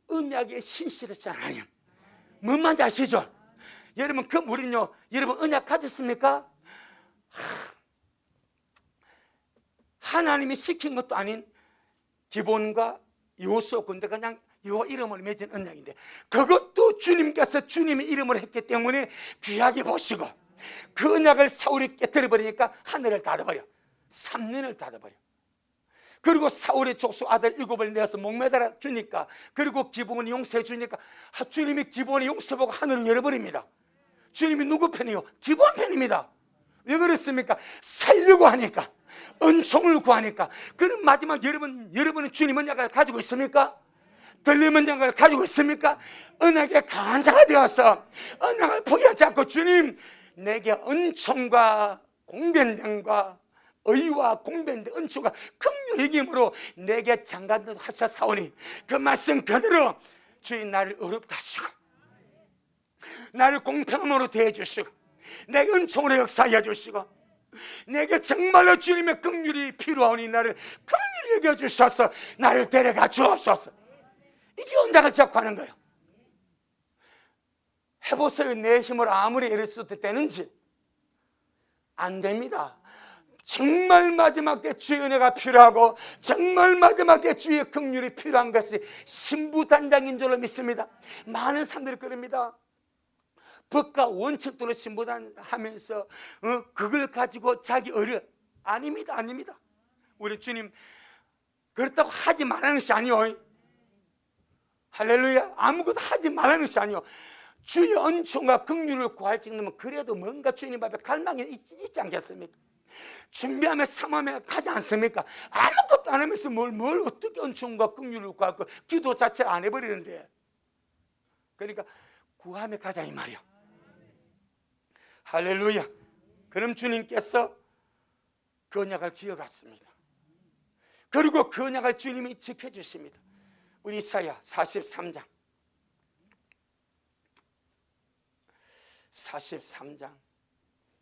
언약에 신실하지 않아요. 뭔 말인지 아시죠? 여러분 그 우리는요, 여러분 언약 가졌습니까? 하나님이 시킨 것도 아닌 기본과 요소 군대 그냥 요 이름을 맺은 언약인데, 그것도 주님께서 주님의 이름을 했기 때문에 귀하게 보시고 그 언약을 사울이 깨뜨려 버리니까 하늘을 닫아버려. 3년을 닫아버려. 그리고 사울의 족속 아들 7을 내어서 목매달아 주니까, 그리고 기본을 용서해 주니까 주님이 기본의 용서보고 하늘을 열어버립니다. 주님이 누구 편이요? 기본 편입니다. 왜 그렇습니까? 살려고 하니까, 은총을 구하니까. 그럼 마지막 여러분은 주님 언약을 가지고 있습니까? 들림 언약을 가지고 있습니까? 언약에 강한 자가 되어서 언약을 포기하지 않고 주님, 내게 은총과 공변됨과 의와 공변된 은총과 긍휼의 힘으로 내게 장관도 하셨사오니 그 말씀 그대로 주님 나를 어렵다 하시고 나를 공평함으로 대해주시고 내게 은총으로 역사하여 주시고 내게 정말로 주님의 긍휼이 필요하오니 나를 긍휼히 여겨주셔서 나를 데려가 주옵소서. 이게 언약을 잡고 하는 거예요. 해보세요. 내 힘으로 아무리 애를 써도 되는지. 안 됩니다. 정말 마지막 때 주의 은혜가 필요하고 정말 마지막 때 주의 긍휼이 필요한 것이 신부단장인 줄로 믿습니다. 많은 사람들이 그럽니다. 법과 원칙대로 신부단하면서 그걸 가지고 자기 의를, 아닙니다. 아닙니다. 우리 주님 그렇다고 하지 말라는 것이 아니요. 할렐루야. 아무것도 하지 말라는 것이 아니요. 주의 은총과 긍휼을 구할 정도면 그래도 뭔가 주님 앞에 갈망이 있지 않겠습니까? 준비하며 삼하며 가지 않습니까? 아무것도 안 하면서 뭘 어떻게 은총과 긍휼을 구할까? 기도 자체를 안 해버리는데. 그러니까 구하며 가자 이 말이야. 할렐루야. 그럼 주님께서 그 언약을 기억했습니다. 그리고 그 언약을 주님이 지켜주십니다. 우리 이사야 43장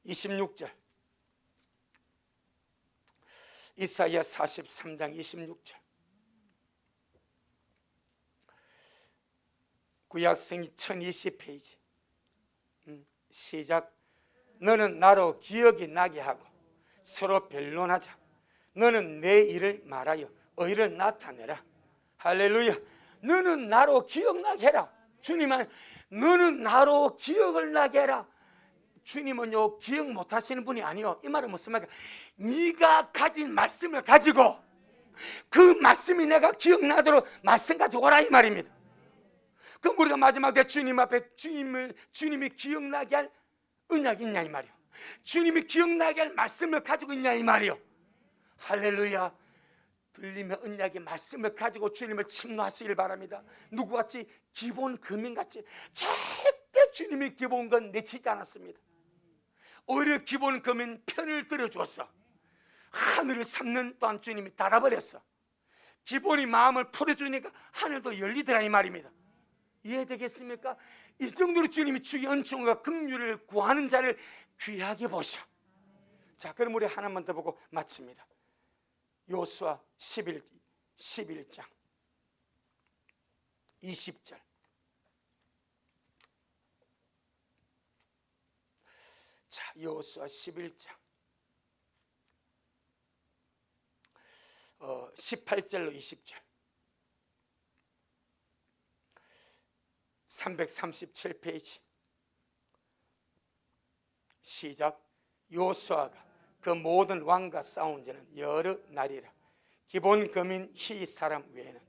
26절. 이사야 43장 26절. 구약성이 1020페이지. 시작. 너는 나로 기억이 나게 하고 서로 변론하자. 너는 내 일을 말하여 의를 나타내라. 할렐루야. 너는 나로 기억나게 해라. 주님은 너는 나로 기억을 나게 해라. 주님은요 기억 못하시는 분이 아니요. 이 말은 무슨 말이야? 네가 가진 말씀을 가지고 그 말씀이 내가 기억나도록 말씀 가지고 오라 이 말입니다. 그럼 우리가 마지막에 주님 앞에 주님이 기억나게 할 언약이 있냐 이 말이요. 주님이 기억나게 할 말씀을 가지고 있냐 이 말이요. 할렐루야. 들리며 언약의 말씀을 가지고 주님을 침노하시길 바랍니다. 누구같이? 기본 금인같이 절대 주님이 기본 건 내치지 않았습니다. 오히려 기본 금인 편을 들어주었어. 하늘을 3년 동안 주님이 닫아버렸어. 기본이 마음을 풀어주니까 하늘도 열리더라 이 말입니다. 이해되겠습니까? 이 정도로 주님이 주의 은총과 긍휼을 구하는 자를 귀하게 보셔. 자, 그럼 우리 하나만 더 보고 마칩니다. 요수아 11장 20절. 자, 요수아 11장 18절로 20절. 337페이지. 시작. 요수아가 그 모든 왕과 싸운 지는 여러 날이라. 기본 거민 히 사람 외에는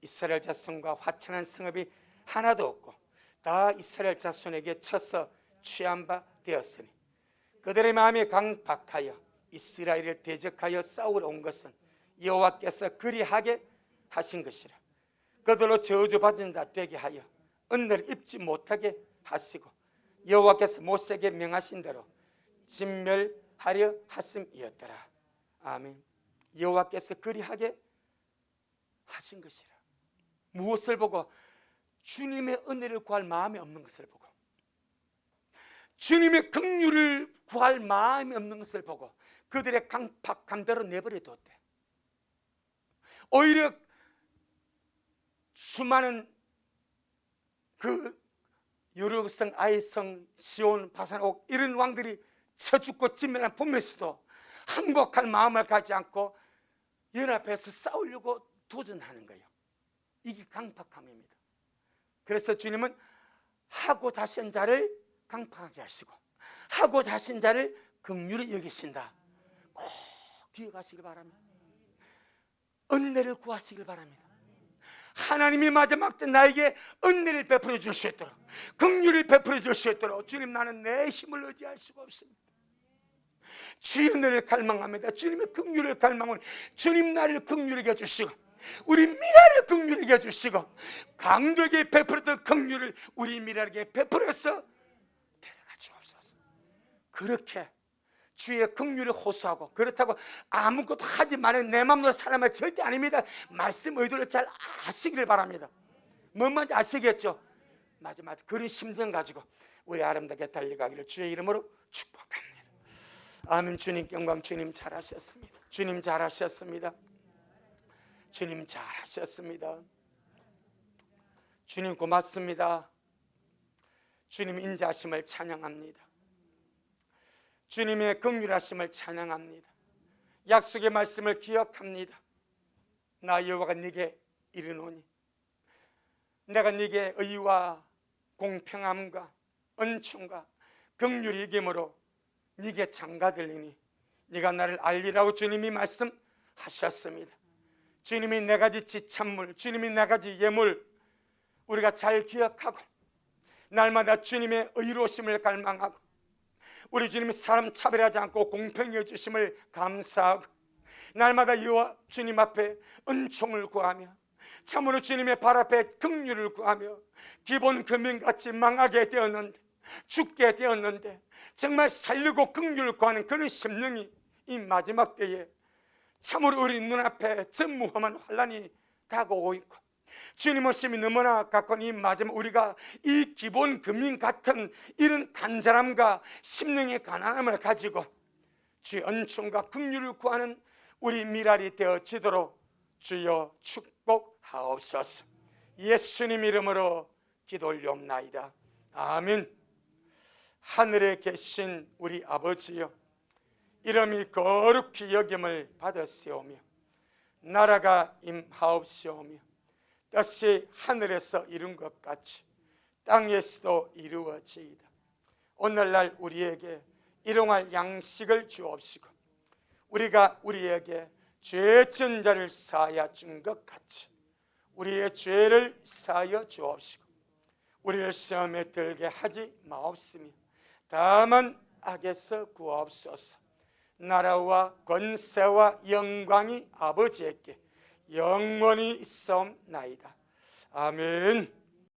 이스라엘 자손과 화친한 성읍이 하나도 없고 다 이스라엘 자손에게 쳐서 취한 바 되었으니 그들의 마음이 강박하여 이스라엘을 대적하여 싸우러 온 것은 여호와께서 그리하게 하신 것이라. 그들로 저주받은 자 되게 하여 은혜를 입지 못하게 하시고 여호와께서 모세에게 명하신 대로 진멸하려 하심이었더라. 아멘. 여호와께서 그리하게 하신 것이라. 무엇을 보고? 주님의 은혜를 구할 마음이 없는 것을 보고, 주님의 긍휼을 구할 마음이 없는 것을 보고 그들의 강대로 내버려 뒀대. 오히려 수많은 그 여르성, 아이성, 시온, 바산옥 이런 왕들이 쳐 죽고 진멸한 보면서도 항복할 마음을 가지 않고 연합해서 싸우려고 도전하는 거예요. 이게 강팍함입니다. 그래서 주님은 하고 자신 자를 강팍하게 하시고 하고 자신 자를 긍휼히 여기신다. 꼭 기억하시길 바랍니다. 은혜를 구하시길 바랍니다. 하나님이 마지막 때 나에게 은혜를 베풀어 줄 수 있도록, 긍휼을 베풀어 줄 수 있도록, 주님, 나는 내 힘을 의지할 수가 없습니다. 주의 은혜를 갈망합니다. 주님의 긍휼을 갈망하니 주님 나를 긍휼하게 해주시고 우리 미라를 긍휼하게 해주시고 강도에게 베풀었던 긍휼을 우리 미라에게 베풀어서 데려가 주옵소서. 그렇게 주의 긍휼을 호소하고, 그렇다고 아무것도 하지 말은 내 마음대로 살아면 절대 아닙니다. 말씀 의도를 잘 아시기를 바랍니다. 뭔 말인지 아시겠죠? 마지막 그런 심정 가지고 우리 아름답게 달려가기를 주의 이름으로 축복합니다. 아멘. 주님 영광. 주님 잘하셨습니다. 주님 잘하셨습니다. 주님 잘하셨습니다. 주님 고맙습니다. 주님 인자하심을 찬양합니다. 주님의 긍휼하심을 찬양합니다. 약속의 말씀을 기억합니다. 나 여호와가 네게 이르노니 내가 네게 의와 공평함과 은총과 긍휼이 이김으로 네게 장가들리니 네가 나를 알리라고 주님이 말씀하셨습니다. 주님이 네 가지 지참물, 주님이 네 가지 예물 우리가 잘 기억하고 날마다 주님의 의로우심을 갈망하고 우리 주님이 사람 차별하지 않고 공평히 해주심을 감사하고 날마다 여호와 주님 앞에 은총을 구하며 참으로 주님의 발 앞에 긍휼을 구하며 기본 금연같이 망하게 되었는데, 죽게 되었는데 정말 살리고 긍휼을 구하는 그런 심령이 이 마지막 때에 참으로 우리 눈앞에 전무험한 환란이 다가오고 있고 주님 오심이 너무나 가까운 이 마지막 우리가 이 기본 금융 같은 이런 간절함과 심령의 가난함을 가지고 주의 은총과 긍휼을 구하는 우리 미랄이 되어지도록 주여 축복하옵소서. 예수님 이름으로 기도 올리옵나이다. 아멘. 하늘에 계신 우리 아버지여, 이름이 거룩히 여김을 받으시오며 나라가 임하옵시오며 뜻이 하늘에서 이룬 것 같이 땅에서도 이루어지이다. 오늘날 우리에게 일용할 양식을 주옵시고 우리가 우리에게 죄 지은 자를 사하여 준 것 같이 우리의 죄를 사하여 주옵시고 우리를 시험에 들게 하지 마옵시며 다만 악에서 구하옵소서. 나라와 권세와 영광이 아버지에게 영원히 있사옵나이다. 아멘.